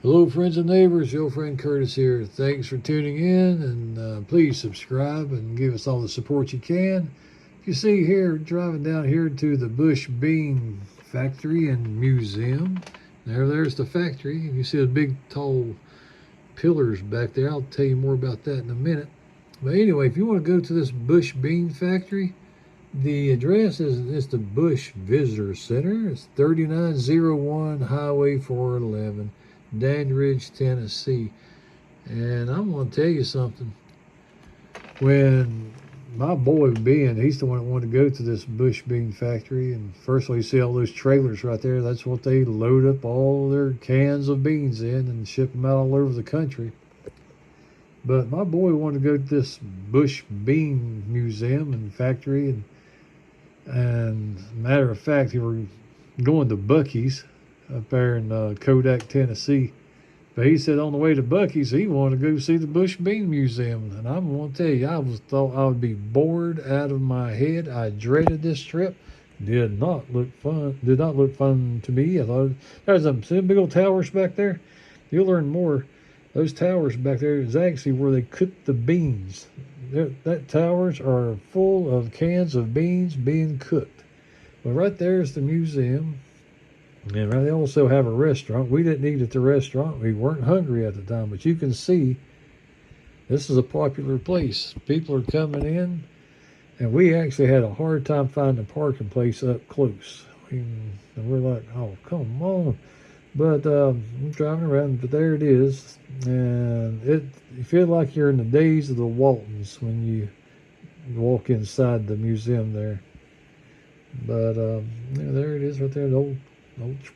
Hello, friends and neighbors. Your friend Curtis here. Thanks for tuning in, and please subscribe and give us all the support you can. You see here, driving down here to the Bush Bean Factory and Museum. There's the factory. You see the big, tall pillars back there. I'll tell you more about that in a minute. But anyway, if you want to go to this Bush Bean Factory, the address is the Bush Visitor Center. It's 3901 Highway 411. Dandridge, Tennessee. And I'm going to tell you something. When my boy Ben, he's the one that wanted to go to this Bush Bean Factory, and first of all, you see all those trailers right there. That's what they load up all their cans of beans in and ship them out all over the country. But my boy wanted to go to this Bush Bean Museum and Factory, and matter of fact, he were going to Buc-ee's up there in Kodak, Tennessee. But he said on the way to Buc-ee's, he wanted to go see the Bush Bean Museum. And I'm going to tell you, thought I would be bored out of my head. I dreaded this trip. Did not look fun. Did not look fun to me. I thought there's some big old towers back there. You'll learn more. Those towers back there is actually where they cook the beans. That towers are full of cans of beans being cooked. Well, right there is the museum. And they also have a restaurant. We didn't eat at the restaurant. We weren't hungry at the time, but you can see this is a popular place. People are coming in, and we actually had a hard time finding a parking place up close. And we're like, oh, come on. But I'm driving around, but there it is. And you feel like you're in the days of the Waltons when you walk inside the museum there. But there it is right there, the old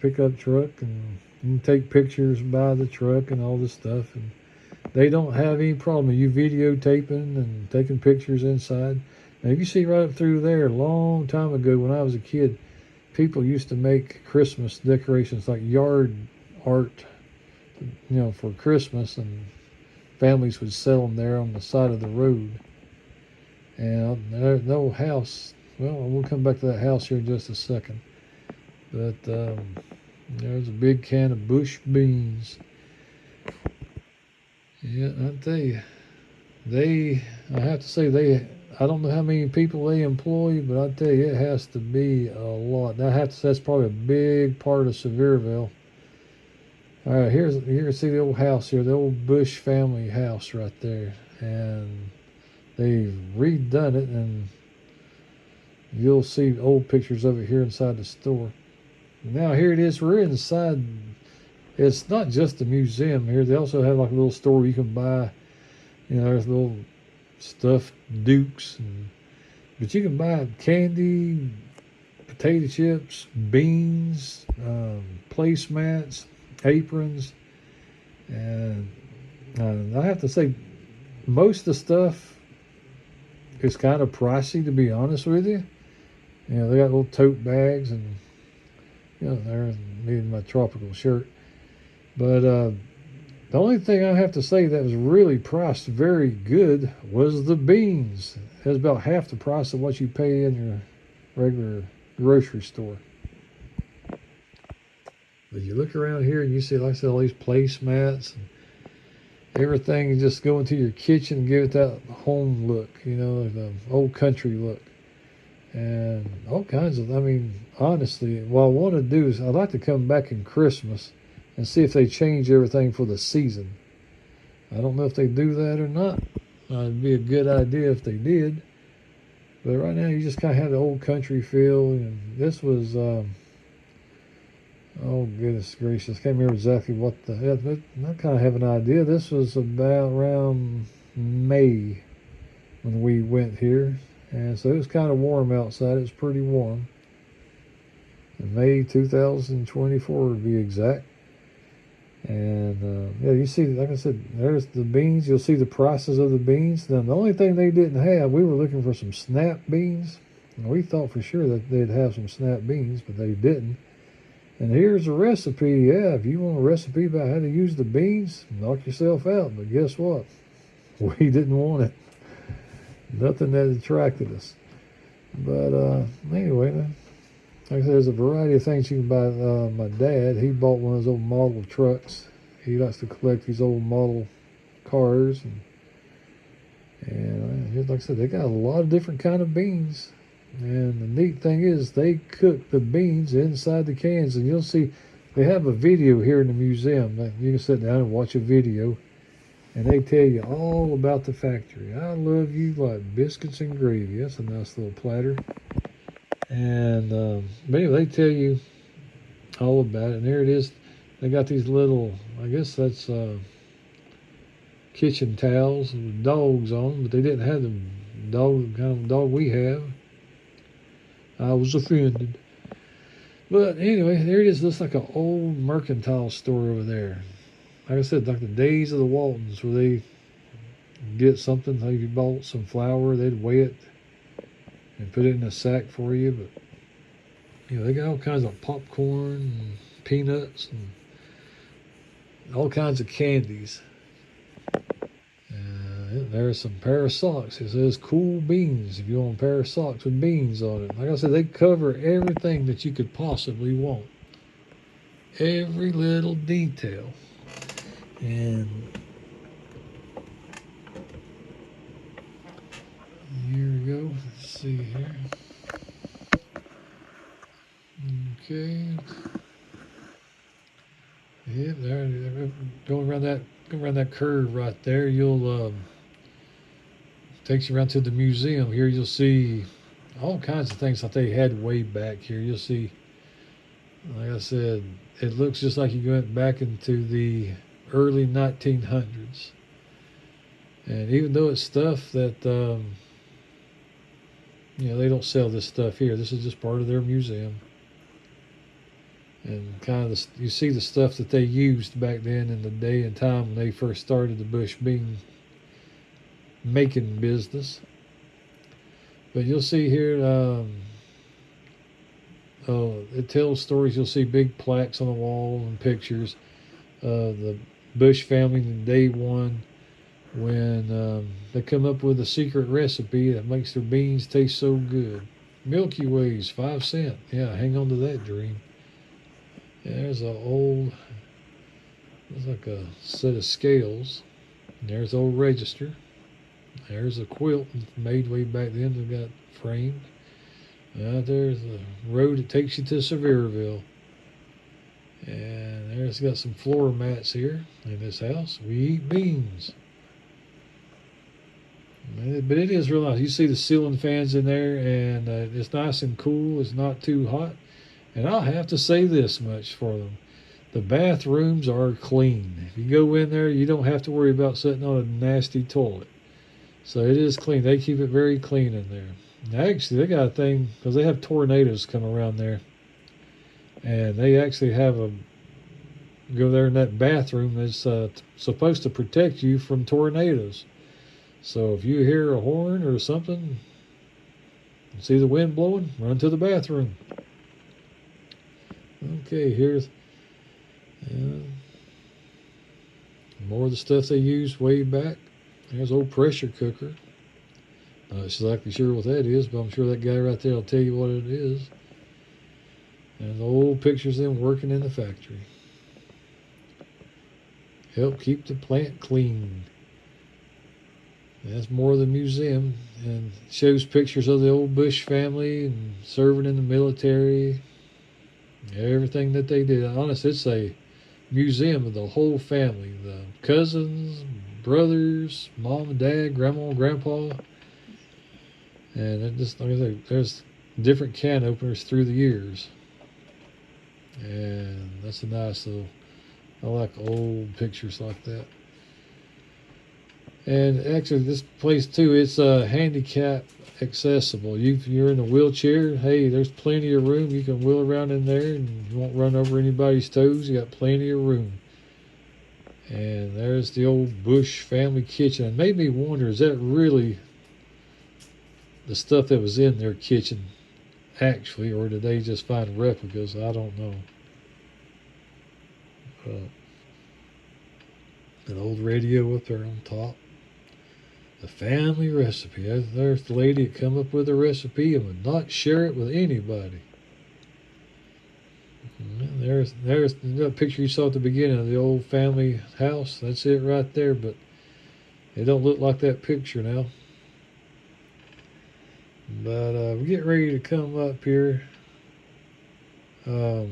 pickup truck, and you can take pictures by the truck and all this stuff, and they don't have any problem with you videotaping and taking pictures inside. Now you see right up through there, a long time ago when I was a kid, people used to make Christmas decorations like yard art, for Christmas, and families would sell them there on the side of the road. And there's no house. Well, we'll come back to that house here in just a second. But there's a big can of Bush beans. Yeah, I tell you, I have to say, I don't know how many people they employ, but I tell you, it has to be a lot. That's probably a big part of Sevierville. All right, here you can see the old house here, the old Bush family house right there. And they've redone it, and you'll see old pictures of it here inside the store. Now here it is. We're inside. It's not just a museum here. They also have like a little store where you can buy, there's little stuffed dukes, but you can buy candy, potato chips, beans, placemats, aprons, and I have to say, most of the stuff is kind of pricey, to be honest with you. They got little tote bags and. There needing my tropical shirt. But the only thing I have to say that was really priced very good was the beans. It was about half the price of what you pay in your regular grocery store. But you look around here and you see, like I said, all these placemats and everything. You just go into your kitchen and give it that home look, the old country look. And all kinds of, honestly, what I want to do is I'd like to come back in Christmas and see if they change everything for the season. I don't know if they do that or not. It'd be a good idea if they did. But right now you just kind of have the old country feel. And this was, oh goodness gracious, I can't remember exactly what I kind of have an idea. This was about around May when we went here. And so it was kind of warm outside. It was pretty warm. In May 2024 to be exact. And you see, like I said, there's the beans. You'll see the prices of the beans. Now, the only thing they didn't have, we were looking for some snap beans. And we thought for sure that they'd have some snap beans, but they didn't. And here's a recipe. Yeah, if you want a recipe about how to use the beans, knock yourself out. But guess what? We didn't want it. Nothing that attracted us. But anyway, like I said, there's a variety of things you can buy. My dad, he bought one of those old model trucks he likes to collect these old model cars, and like I said, they got a lot of different kind of beans. And the neat thing is they cook the beans inside the cans, and you'll see they have a video here in the museum. You can sit down and watch a video, and they tell you all about the factory. I love you like biscuits and gravy. That's a nice little platter. And but anyway, they tell you all about it. And there it is. They got these little, I guess that's kitchen towels with dogs on them, but they didn't have the kind of dog we have. I was offended. But anyway, there it is. Looks like an old mercantile store over there. Like I said, like the days of the Waltons, where they get something, like if you bought some flour, they'd weigh it and put it in a sack for you. But they got all kinds of popcorn and peanuts and all kinds of candies. There's some pair of socks. It says Cool Beans if you want a pair of socks with beans on it. Like I said, they cover everything that you could possibly want. Every little detail. And here we go. Let's see here. Okay. Yep, there. Going around that curve right there, you'll takes you around to the museum. Here you'll see all kinds of things that they had way back here. You'll see, like I said, it looks just like you went back into the early 1900s. And even though it's stuff that they don't sell this stuff here. This is just part of their museum. And kind of you see the stuff that they used back then in the day and time when they first started the Bush Bean making business. But you'll see here, it tells stories. You'll see big plaques on the wall and pictures of the Bush family in day one when they come up with a secret recipe that makes their beans taste so good. Milky Ways, 5 cents. Yeah, hang on to that dream. Yeah, there's looks like a set of scales. And there's the old register. There's a quilt made way back then that got framed. There's the road that takes you to Sevierville. And there's got some floor mats here in this house. We eat beans. But it is real nice. You see the ceiling fans in there, and it's nice and cool. It's not too hot. And I'll have to say this much for them. The bathrooms are clean. If you go in there, you don't have to worry about sitting on a nasty toilet. So it is clean. They keep it very clean in there. Now, actually, they got a thing, because they have tornadoes come around there. And they actually have go there in that bathroom that's supposed to protect you from tornadoes. So if you hear a horn or something, see the wind blowing, run to the bathroom. Okay, here's more of the stuff they used way back. There's old pressure cooker. Not exactly sure what that is, but I'm sure that guy right there will tell you what it is. And the old pictures of them working in the factory. Help keep the plant clean. That's more of the museum, and shows pictures of the old Bush family and serving in the military. Everything that they did. Honestly, it's a museum of the whole family. The cousins, brothers, mom and dad, grandma and grandpa. And it just, like I say, there's different can openers through the years. And that's a nice little, I like old pictures like that. And actually, this place too, it's handicap accessible. If you're in a wheelchair, hey, there's plenty of room. You can wheel around in there and you won't run over anybody's toes. You got plenty of room. And there's the old Bush family kitchen. It made me wonder, is that really the stuff that was in their kitchen actually, or did they just find replicas? I don't know. An old radio up there on top. The family recipe. There's the lady that come up with a recipe and would not share it with anybody. And There's the picture you saw at the beginning of the old family house. That's it right there, but it don't look like that picture now. But we're getting ready to come up here. You're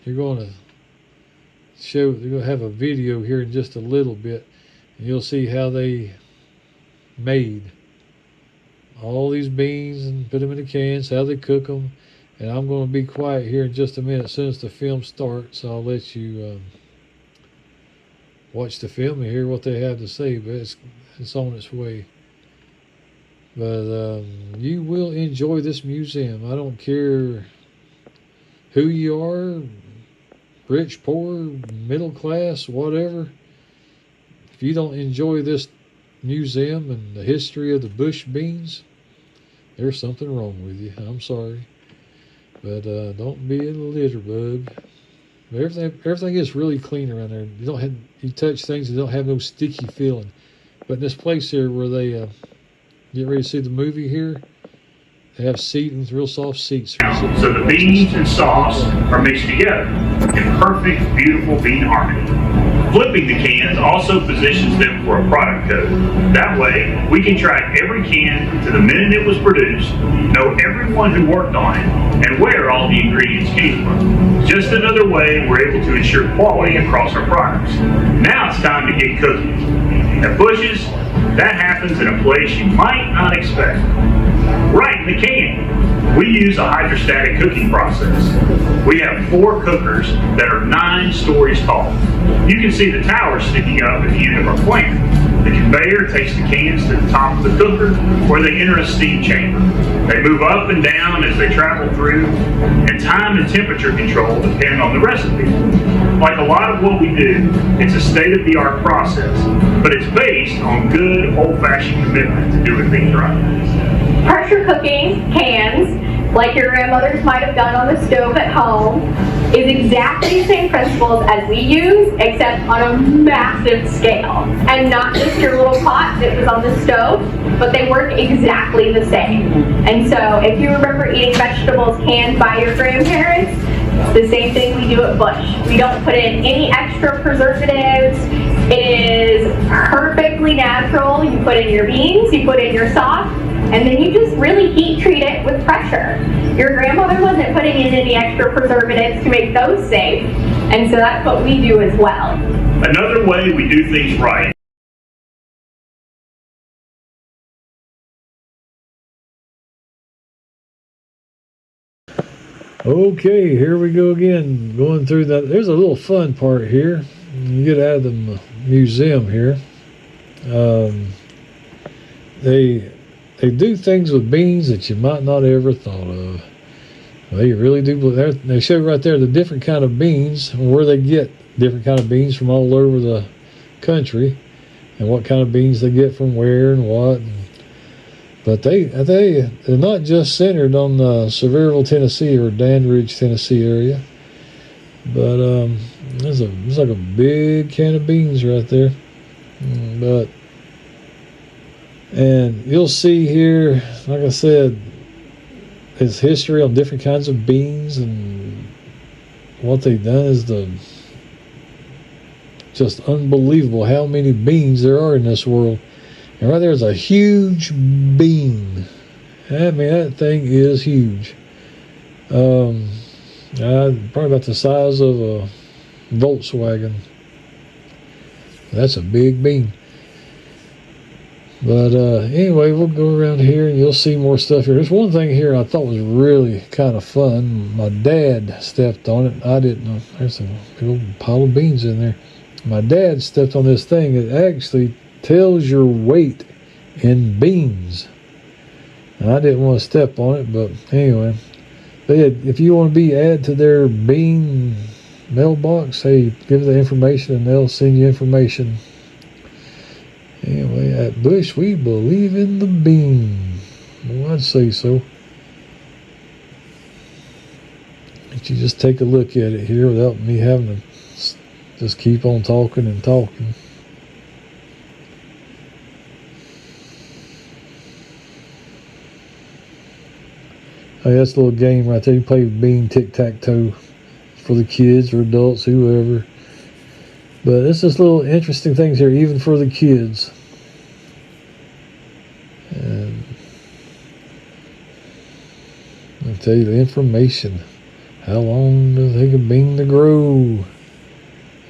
going to they're going to have a video here in just a little bit, and you'll see how they made all these beans and put them in the cans, how they cook them. And I'm going to be quiet here in just a minute as soon as the film starts. I'll let you watch the film and hear what they have to say, but it's on its way. But you will enjoy this museum. I don't care who you are, rich, poor, middle class, whatever. If you don't enjoy this museum and the history of the bush beans, there's something wrong with you. I'm sorry. But don't be a litter bug. Everything is really clean around there. You touch things that don't have no sticky feeling. But in this place here where they get ready to see the movie here, they have seating, real soft seats. So the beans and sauce are mixed together in perfect, beautiful bean harmony. Flipping the cans also positions them for a product code. That way, we can track every can to the minute it was produced, know everyone who worked on it, and where all the ingredients came from. Just another way we're able to ensure quality across our products. Now it's time to get cooking. At Bush's, that happens in a place you might not expect. Right in the can. We use a hydrostatic cooking process. We have 4 cookers that are 9 stories tall. You can see the towers sticking up at the end of our plant. The conveyor takes the cans to the top of the cooker where they enter a steam chamber. They move up and down as they travel through, and time and temperature control depend on the recipe. Like a lot of what we do, it's a state-of-the-art process, but it's based on good old-fashioned commitment to doing things right. Pressure cooking cans, like your grandmothers might have done on the stove at home, is exactly the same principles as we use, except on a massive scale. And not just your little pot that was on the stove, but they work exactly the same. And so if you remember eating vegetables canned by your grandparents, it's the same thing we do at Bush. We don't put in any extra preservatives. It is perfectly natural. You put in your beans, you put in your sauce, and then you just really heat treat it with pressure. Your grandmother wasn't putting in any extra preservatives to make those safe, and so that's what we do as well. Another way we do things right. Okay, here we go again, going through that. There's a little fun part here. You get out of the museum here. They do things with beans that you might not ever thought of. They really do. They show right there the different kind of beans, where they get different kind of beans from all over the country, and what kind of beans they get from where and what. But they're not just centered on Sevierville, Tennessee, or Danridge, Tennessee area. But there's like a big can of beans right there. And you'll see here, like I said, it's history on different kinds of beans, and what they've done is just unbelievable how many beans there are in this world. And right there's a huge bean. I mean, that thing is huge. Probably about the size of a Volkswagen. That's a big bean. But anyway, we'll go around here and you'll see more stuff here. There's one thing here I thought was really kind of fun. My dad stepped on it. I didn't know. There's a big old pile of beans in there. My dad stepped on this thing. It actually tells your weight in beans. And I didn't want to step on it, but anyway. If you want to be added to their bean mailbox, hey, give the information and they'll send you information. Anyway, at Bush, we believe in the bean. Well, I'd say so. But you just take a look at it here without me having to just keep on talking and talking. Hey, that's a little game right there. You play bean tic-tac-toe for the kids or adults, whoever. But it's just little interesting things here, even for the kids. And I'll tell you the information. How long does it take a bean to grow?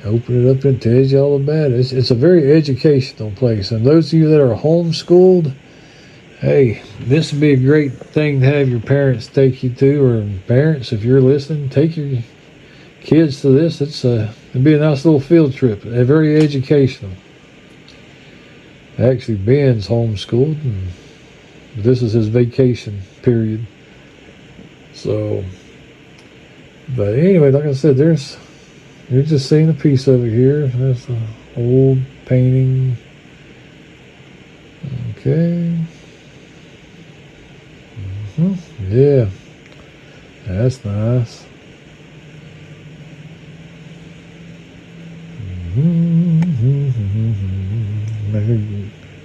Open it up and it tells you all about it. It's a very educational place. And those of you that are homeschooled, hey, this would be a great thing to have your parents take you to, or parents, if you're listening, take your kids to this. It'd be a nice little field trip. Very educational. Actually, Ben's homeschooled, and this is his vacation period. So, but anyway, like I said, you're just seeing a piece of it here. That's an old painting. Okay. Yeah, that's nice.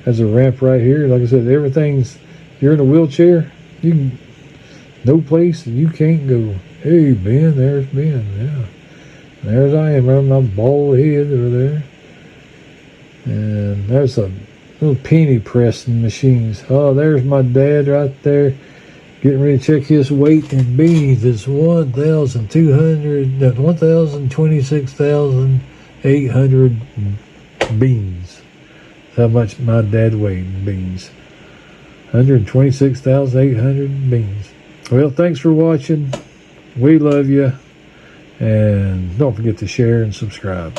There's a ramp right here. Like I said, everything's, if you're in a wheelchair, no place you can't go. Hey, Ben, there's Ben. Yeah, there's I am running my bald head over there. And there's a little penny pressing machines. Oh, there's my dad right there, getting ready to check his weight in beans. It's 1,026,800 beans. That's how much my dad weighed in beans. 126,800 beans. Well, thanks for watching. We love you. And don't forget to share and subscribe.